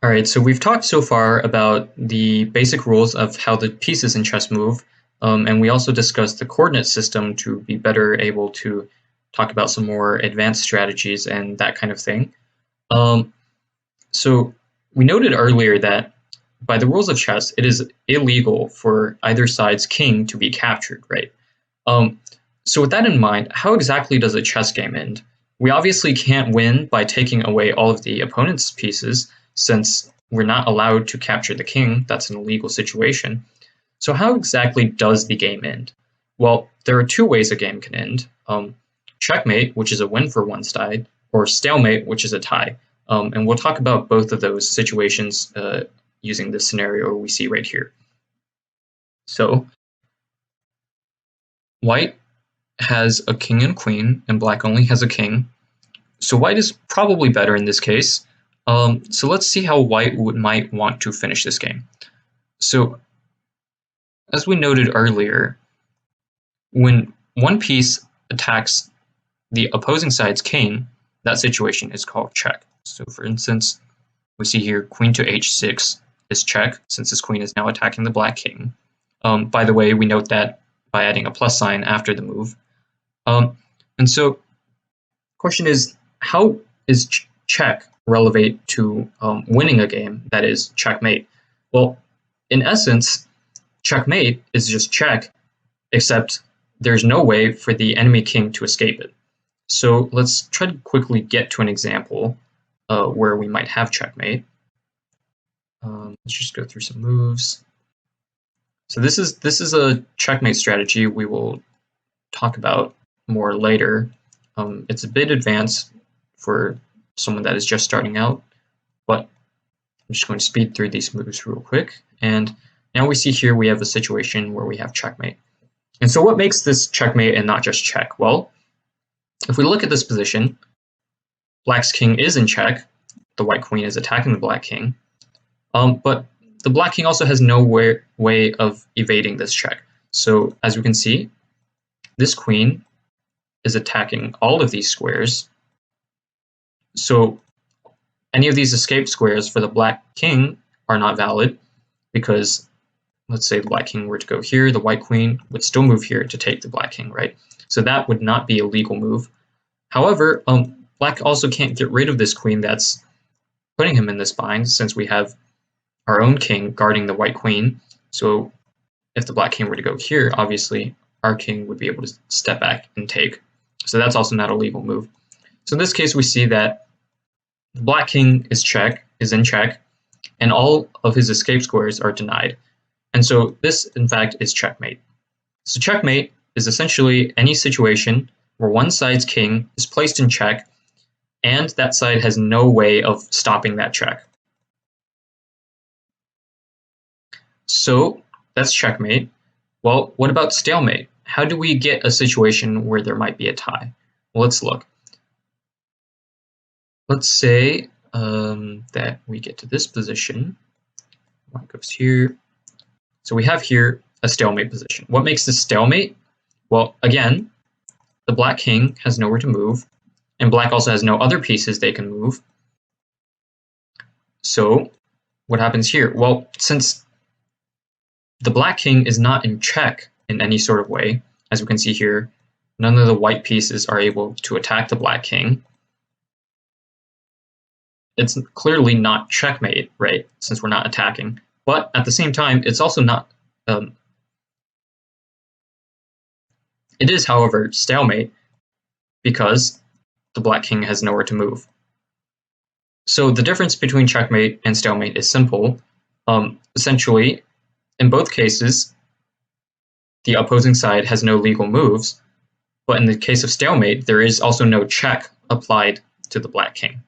All right, so we've talked so far about the basic rules of how the pieces in chess move, and we also discussed the coordinate system to be better able to talk about some more advanced strategies and that kind of thing. Um, so we noted earlier that by the rules of chess, it is illegal for either side's king to be captured, right? Um, so with that in mind, how exactly does a chess game end? We obviously can't win by taking away all of the opponent's pieces, since we're not allowed to capture the king. That's an illegal situation. So how exactly does the game end? Well, there are two ways a game can end. Checkmate, which is a win for one side, or stalemate, which is a tie. And we'll talk about both of those situations using this scenario we see right here. So white has a king and queen, and black only has a king. So white is probably better in this case. So let's see how white might want to finish this game. So as we noted earlier, when one piece attacks the opposing side's king, that situation is called check. So for instance, we see here queen to h6 is check, since this queen is now attacking the black king. By the way, we note that by adding a plus sign after the move. And so the question is, how is check relevant to winning a game, that is checkmate? Well, in essence, checkmate is just check, except there's no way for the enemy king to escape it. So let's try to quickly get to an example where we might have checkmate. Let's just go through some moves. So this is a checkmate strategy we will talk about more later. It's a bit advanced for someone that is just starting out, but I'm just going to speed through these moves real quick. And now we see here we have a situation where we have checkmate. And so what makes this checkmate and not just check? Well, if we look at this position, black's king is in check, the white queen is attacking the black king, but the black king also has no way of evading this check. So as we can see, this queen is attacking all of these squares. So any of these escape squares for the black king are not valid, because let's say the black king were to go here, the white queen would still move here to take the black king, right? So that would not be a legal move. However, black also can't get rid of this queen that's putting him in this bind, since we have our own king guarding the white queen. So if the black king were to go here, obviously our king would be able to step back and take. So that's also not a legal move. So in this case, we see that the black king is in check, and all of his escape squares are denied. And so this, in fact, is checkmate. So checkmate is essentially any situation where one side's king is placed in check, and that side has no way of stopping that check. So that's checkmate. Well, what about stalemate? How do we get a situation where there might be a tie? Well, let's look. Let's say that we get to this position. One goes here. So we have here a stalemate position. What makes this stalemate? Well, again, the black king has nowhere to move, and black also has no other pieces they can move. So what happens here? Well, since the black king is not in check in any sort of way, as we can see here, none of the white pieces are able to attack the black king. It's clearly not checkmate, right, since we're not attacking. But at the same time, it's also not... it is, however, stalemate, because the black king has nowhere to move. So the difference between checkmate and stalemate is simple. Essentially, in both cases, the opposing side has no legal moves, but in the case of stalemate, there is also no check applied to the black king.